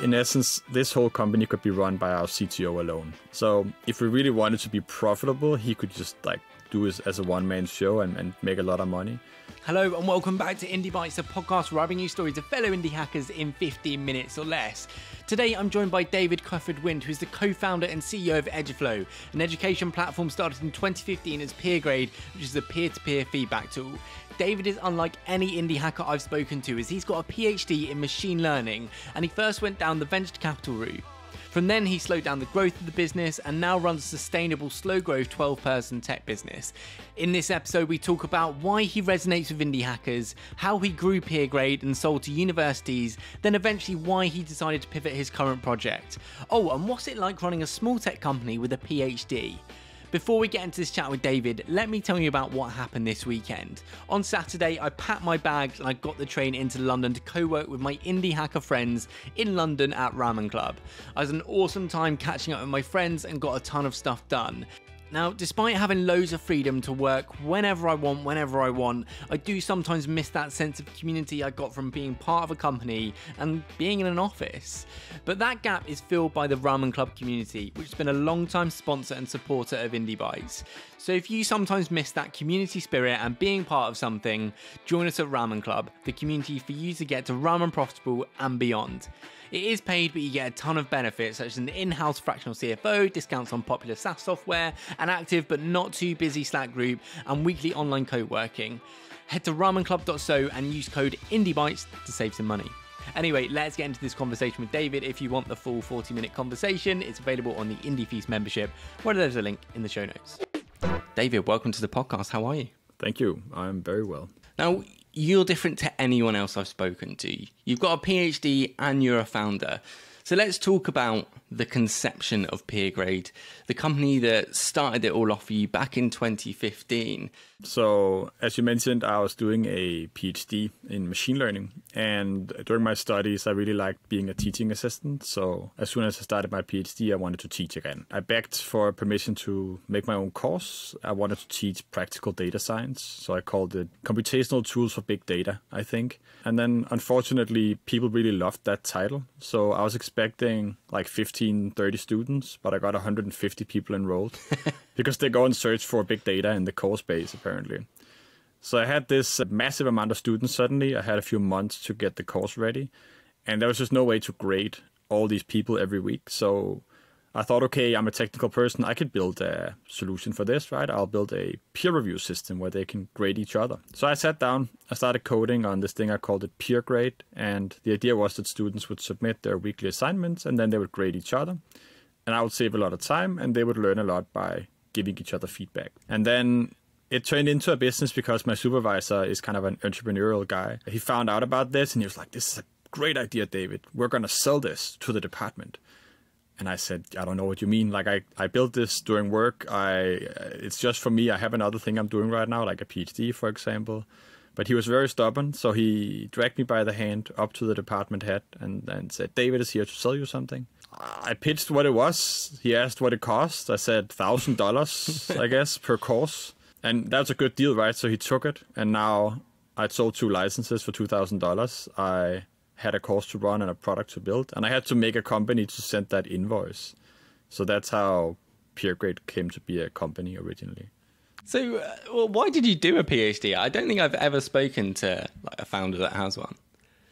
in essence, this whole company could be run by our CTO alone. So if we really wanted to be profitable, he could just like do it as a one-man show and make a lot of money. Hello and welcome back to Indie Bites, a podcast where I bring you stories of fellow indie hackers in 15 minutes or less. Today I'm joined by David Kofoed Wind, who is the co-founder and CEO of Eduflow, an education platform started in 2015 as Peergrade, which is a peer-to-peer feedback tool. David is unlike any indie hacker I've spoken to, as he's got a Ph.D. in machine learning, and he first went down the venture capital route. From then, he slowed down the growth of the business and now runs a sustainable, slow-growth 12-person tech business. In this episode, we talk about why he resonates with indie hackers, how he grew Peergrade and sold to universities, then eventually why he decided to pivot his current project. Oh, and what's it like running a small tech company with a PhD? Before we get into this chat with David, let me tell you about what happened this weekend. On Saturday, I packed my bags and I got the train into London to co-work with my indie hacker friends in London at Ramen Club. I had an awesome time catching up with my friends and got a ton of stuff done. Now, despite having loads of freedom to work whenever I want, I do sometimes miss that sense of community I got from being part of a company and being in an office. But that gap is filled by the Ramen Club community, which has been a long-time sponsor and supporter of Indie Bites. So if you sometimes miss that community spirit and being part of something, join us at Ramen Club, the community for you to get to ramen profitable and beyond. It is paid, but you get a ton of benefits, such as an in-house fractional CFO, discounts on popular SaaS software, an active but not too busy Slack group, and weekly online co-working. Head to ramenclub.so and use code IndieBites to save some money. Anyway, let's get into this conversation with David. If you want the full 40-minute conversation, it's available on the Indie Feast membership, where there's a link in the show notes. David, welcome to the podcast. How are you? Thank you. I'm very well. Now, you're different to anyone else I've spoken to. You've got a PhD and you're a founder. So let's talk about the conception of Peergrade, the company that started it all off for you back in 2015. So, as you mentioned, I was doing a PhD in machine learning. And during my studies, I really liked being a teaching assistant. So, as soon as I started my PhD, I wanted to teach again. I begged for permission to make my own course. I wanted to teach practical data science. So, I called it Computational Tools for Big Data, I think. And then, unfortunately, people really loved that title. So, I was expecting like 15, 30 students, but I got 150 people enrolled because they go and search for big data in the course base, apparently. So I had this massive amount of students suddenly. I had a few months to get the course ready, and there was just no way to grade all these people every week. So I thought, okay, I'm a technical person. I could build a solution for this, right? I'll build a peer review system where they can grade each other. So I sat down, I started coding on this thing. I called it Peergrade. And the idea was that students would submit their weekly assignments and then they would grade each other. And I would save a lot of time and they would learn a lot by giving each other feedback. And then it turned into a business because my supervisor is kind of an entrepreneurial guy. He found out about this and he was like, this is a great idea, David. We're going to sell this to the department. And I said, I don't know what you mean. Like, I built this during work. It's just for me. I have another thing I'm doing right now, like a PhD, for example. But he was very stubborn. So he dragged me by the hand up to the department head and said, David is here to sell you something. I pitched what it was. He asked what it cost. I said $1,000, I guess, per course. And that's a good deal, right? So he took it. And now I'd sold 2 licenses for $2,000. I had a course to run and a product to build, and I had to make a company to send that invoice. So that's how Peergrade came to be a company originally. So why did you do a PhD? I don't think I've ever spoken to like a founder that has one.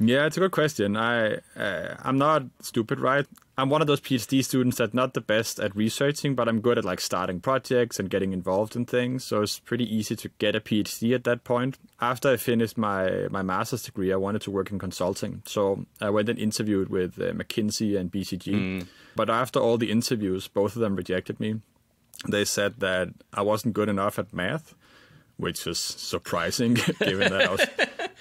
Yeah, it's a good question. I'm not stupid, right? I'm one of those PhD students that's not the best at researching, but I'm good at like starting projects and getting involved in things. So it's pretty easy to get a PhD at that point. After I finished my master's degree, I wanted to work in consulting. So I went and interviewed with McKinsey and BCG. But after all the interviews, both of them rejected me. They said that I wasn't good enough at math, which was surprising given that I was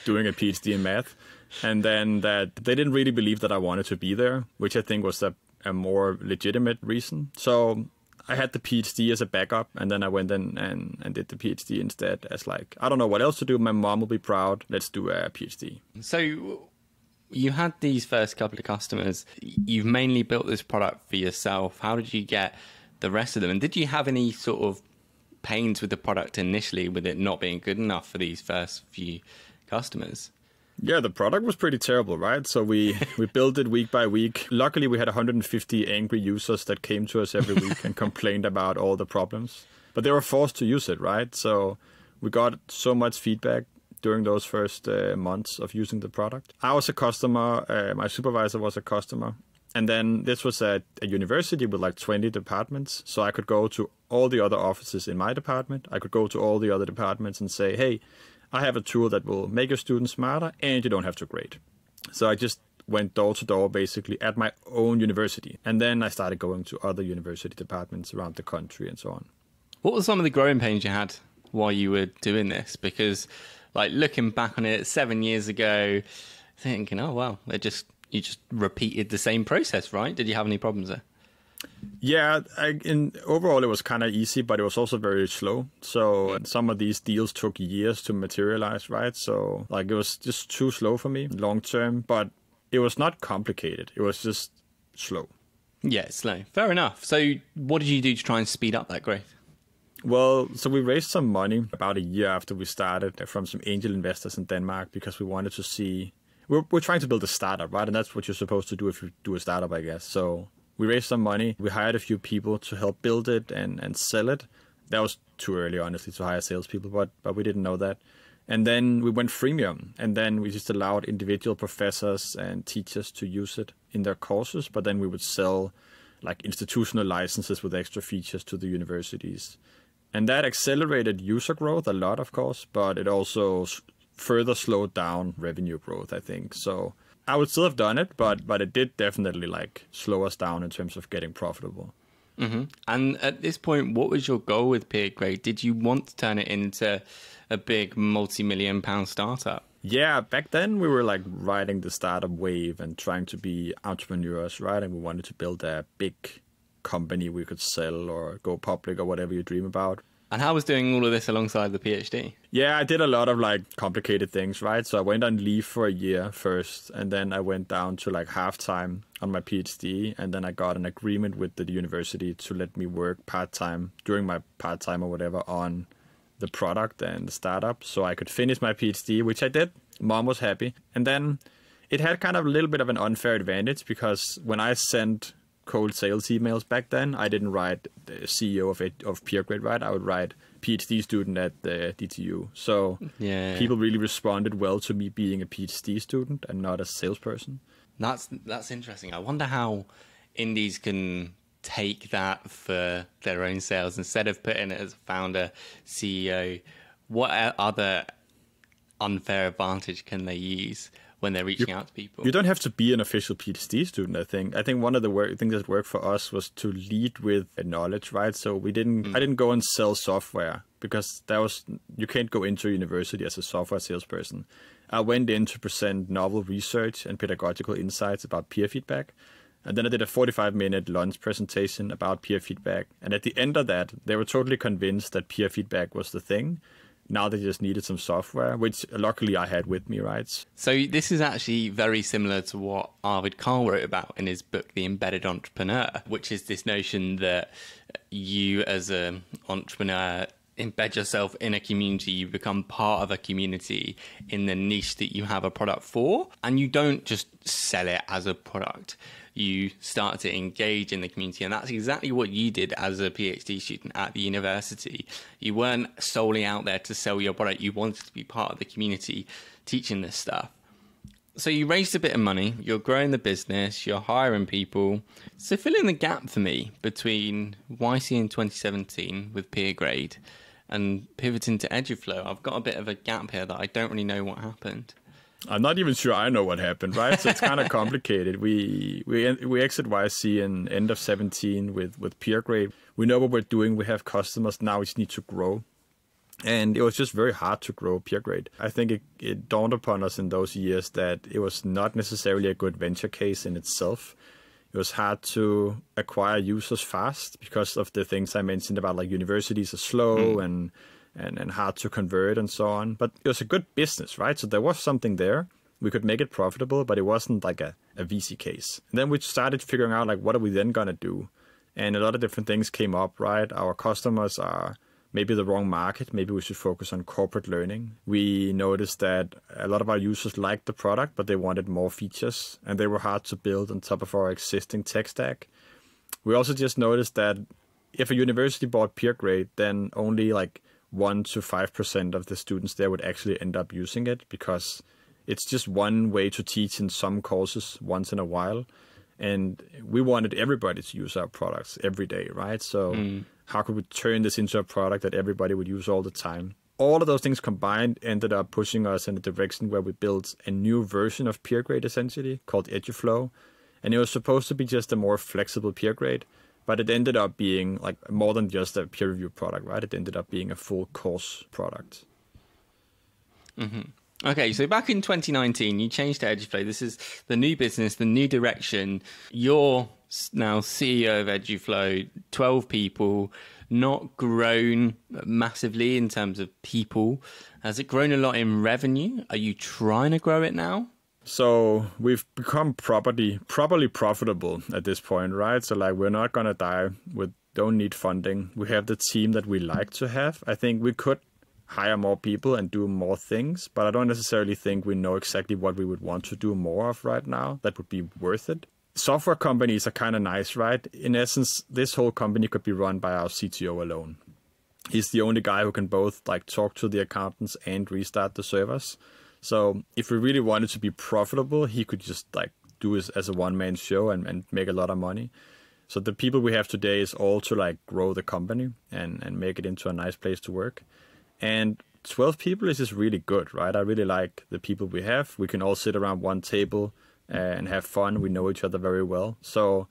doing a PhD in math. And then that they didn't really believe that I wanted to be there, which I think was a more legitimate reason. So I had the PhD as a backup, and then I went in and did the PhD instead as like, I don't know what else to do. My mom will be proud. Let's do a PhD. So you had these first couple of customers. You've mainly built this product for yourself. How did you get the rest of them? And did you have any sort of pains with the product initially, with it not being good enough for these first few customers? Yeah, the product was pretty terrible, right? So we built it week by week. Luckily, we had 150 angry users that came to us every week and complained about all the problems. But they were forced to use it, right? So we got so much feedback during those first months of using the product. I was a customer. My supervisor was a customer. And then this was at a university with like 20 departments. So I could go to all the other offices in my department. I could go to all the other departments and say, hey, I have a tool that will make your students smarter and you don't have to grade. So I just went door to door basically at my own university. And then I started going to other university departments around the country and so on. What were some of the growing pains you had while you were doing this? Because like looking back on it 7 years ago, thinking, oh, wow, you just repeated the same process, right? Did you have any problems there? Yeah, overall it was kind of easy, but it was also very slow. So some of these deals took years to materialize, right? So like it was just too slow for me long term, but it was not complicated. It was just slow. Yeah, slow. Fair enough. So what did you do to try and speed up that growth? Well, so we raised some money about a year after we started from some angel investors in Denmark because we wanted to see... We're trying to build a startup, right? And that's what you're supposed to do if you do a startup, I guess. So we raised some money. We hired a few people to help build it and sell it. That was too early, honestly, to hire salespeople, but we didn't know that. And then we went freemium. And then we just allowed individual professors and teachers to use it in their courses. But then we would sell like institutional licenses with extra features to the universities. And that accelerated user growth a lot, of course, but it also further slowed down revenue growth, I think. So I would still have done it, but it did definitely like slow us down in terms of getting profitable. Mm-hmm. And at this point, what was your goal with Peergrade? Did you want to turn it into a big multi-million-pound startup? Yeah, back then we were like riding the startup wave and trying to be entrepreneurs, right? And we wanted to build a big company we could sell or go public or whatever you dream about. And how was doing all of this alongside the PhD? Yeah, I did a lot of like complicated things, right? So I went on leave for a year first, and then I went down to like half-time on my PhD, and then I got an agreement with the university to let me work part-time during my part-time or whatever on the product and the startup so I could finish my PhD, which I did. Mom was happy. And then it had kind of a little bit of an unfair advantage because when I sent cold sales emails back then, I didn't write the CEO of Peergrade, right? I would write PhD student at the DTU. So people really responded well to me being a PhD student and not a salesperson. That's interesting. I wonder how indies can take that for their own sales instead of putting it as a founder, CEO. What other unfair advantage can they use when they're reaching out to people? You don't have to be an official PhD student, I think. I think one of the things that worked for us was to lead with knowledge, right? So I didn't go and sell software because you can't go into a university as a software salesperson. I went in to present novel research and pedagogical insights about peer feedback. And then I did a 45-minute lunch presentation about peer feedback. And at the end of that, they were totally convinced that peer feedback was the thing. Now they just needed some software, which luckily I had with me, right? So this is actually very similar to what Arvid Kahl wrote about in his book, The Embedded Entrepreneur, which is this notion that you as an entrepreneur embed yourself in a community, you become part of a community in the niche that you have a product for, and you don't just sell it as a product. You start to engage in the community, and that's exactly what you did as a PhD student at the university. You weren't solely out there to sell your product, you wanted to be part of the community teaching this stuff. So you raised a bit of money, you're growing the business, you're hiring people. So fill in the gap for me between YC in 2017 with Peergrade and pivoting to Eduflow. I've got a bit of a gap here that I don't really know what happened. I'm not even sure I know what happened, right? So it's kind of complicated. We exit YC in end of 17 with Peergrade. We know what we're doing. We have customers. Now we just need to grow. And it was just very hard to grow Peergrade. I think it dawned upon us in those years that it was not necessarily a good venture case in itself. It was hard to acquire users fast because of the things I mentioned about like universities are slow and hard to convert and so on. But it was a good business, right? So there was something there. We could make it profitable, but it wasn't like a VC case. And then we started figuring out like, what are we then going to do? And a lot of different things came up, right? Our customers are maybe the wrong market. Maybe we should focus on corporate learning. We noticed that a lot of our users liked the product, but they wanted more features, and they were hard to build on top of our existing tech stack. We also just noticed that if a university bought Peergrade, then only like 1 to 5% of the students there would actually end up using it, because it's just one way to teach in some courses once in a while. And we wanted everybody to use our products every day, right? So how could we turn this into a product that everybody would use all the time? All of those things combined ended up pushing us in a direction where we built a new version of Peergrade, essentially, called Eduflow. And it was supposed to be just a more flexible Peergrade, but it ended up being like more than just a peer review product, right? It ended up being a full course product. Okay, so back in 2019, you changed to Eduflow. This is the new business, the new direction. You're now CEO of Eduflow, 12 people, not grown massively in terms of people. Has it grown a lot in revenue? Are you trying to grow it now? So we've become properly profitable at this point, right? So like, we're not going to die. We don't need funding. We have the team that we like to have. I think we could hire more people and do more things, but I don't necessarily think we know exactly what we would want to do more of right now that would be worth it. Software companies are kind of nice, right? In essence, this whole company could be run by our CTO alone. He's the only guy who can both like talk to the accountants and restart the servers. So if we really wanted to be profitable, he could just like do it as a one-man show and make a lot of money. So the people we have today is all to like grow the company and make it into a nice place to work. And 12 people is just really good, right? I really like the people we have. We can all sit around one table and have fun. We know each other very well. So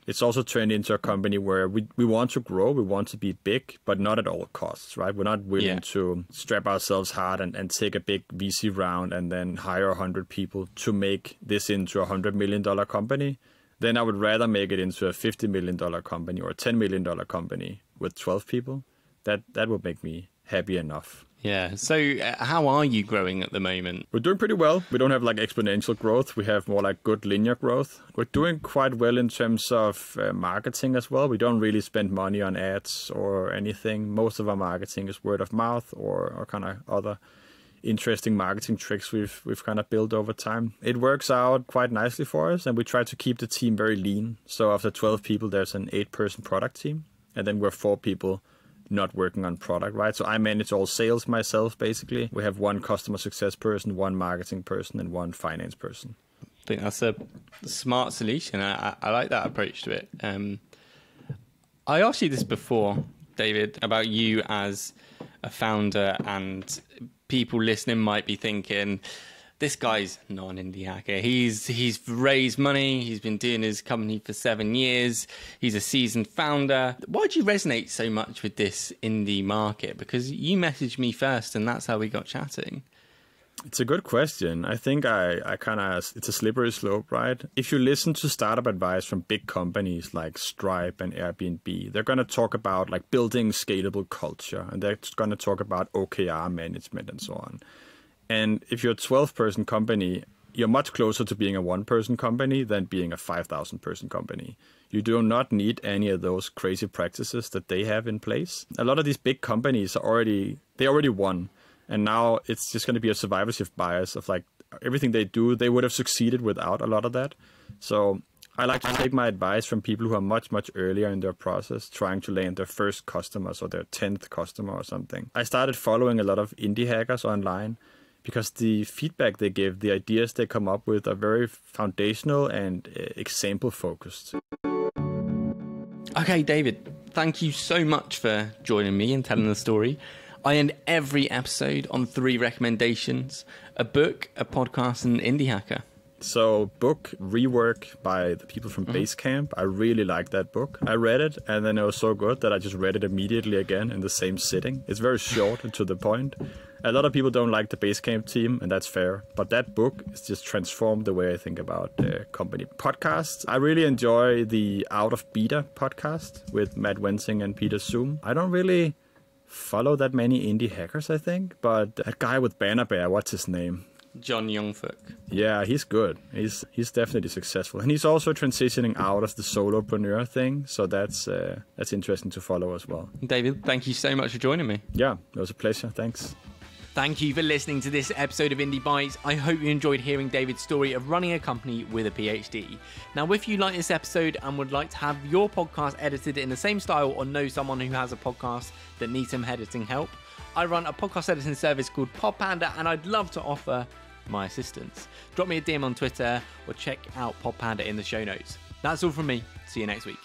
it's also turned into a company where we want to grow. We want to be big, but not at all costs, right? We're not willing to strap ourselves hard and take a big VC round and then hire 100 people to make this into a $100 million company. Then I would rather make it into a $50 million company or a $10 million company with 12 people. That would make me happy enough. Yeah. So how are you growing at the moment? We're doing pretty well. We don't have like exponential growth. We have more like good linear growth. We're doing quite well in terms of marketing as well. We don't really spend money on ads or anything. Most of our marketing is word of mouth or kind of other interesting marketing tricks we've kind of built over time. It works out quite nicely for us, and we try to keep the team very lean. So after 12 people, there's an 8-person product team, and then we're 4 people not working on product, right? So I manage all sales myself, basically. We have 1 customer success person, 1 marketing person, and 1 finance person. I think that's a smart solution. I like that approach to it. I asked you this before, David, about you as a founder, and people listening might be thinking, this guy's not an indie hacker. He's raised money. He's been doing his company for 7 years. He's a seasoned founder. Why do you resonate so much with this indie market? Because you messaged me first, and that's how we got chatting. It's a good question. I think it's a slippery slope, right? If you listen to startup advice from big companies like Stripe and Airbnb, they're going to talk about like building scalable culture, and they're going to talk about OKR management and so on. And if you're a 12-person company, you're much closer to being a 1-person company than being a 5,000-person company. You do not need any of those crazy practices that they have in place. A lot of these big companies already won. And now it's just going to be a survivorship bias of like everything they do, they would have succeeded without a lot of that. So I like to take my advice from people who are much, much earlier in their process, trying to land their first customers or their 10th customer or something. I started following a lot of indie hackers online because the feedback they give, the ideas they come up with are very foundational and example focused. Okay, David, thank you so much for joining me and telling the story. I end every episode on 3 recommendations: a book, a podcast, and an indie hacker. So book Rework by the people from Basecamp. I really liked that book. I read it, and then it was so good that I just read it immediately again in the same sitting. It's very short and to the point. A lot of people don't like the Basecamp team, and that's fair. But that book has just transformed the way I think about company podcasts. I really enjoy the Out of Beta podcast with Matt Wensing and Peter Zoom. I don't really follow that many indie hackers, I think. But that guy with Banner Bear, what's his name? John Youngfook. Yeah, he's good. He's definitely successful, and he's also transitioning out of the solopreneur thing. So that's interesting to follow as well. David, thank you so much for joining me. Yeah, it was a pleasure. Thanks. Thank you for listening to this episode of Indie Bites. I hope you enjoyed hearing David's story of running a company with a PhD. Now, if you like this episode and would like to have your podcast edited in the same style or know someone who has a podcast that needs some editing help, I run a podcast editing service called PodPanda, and I'd love to offer my assistance. Drop me a DM on Twitter or check out PodPanda in the show notes. That's all from me. See you next week.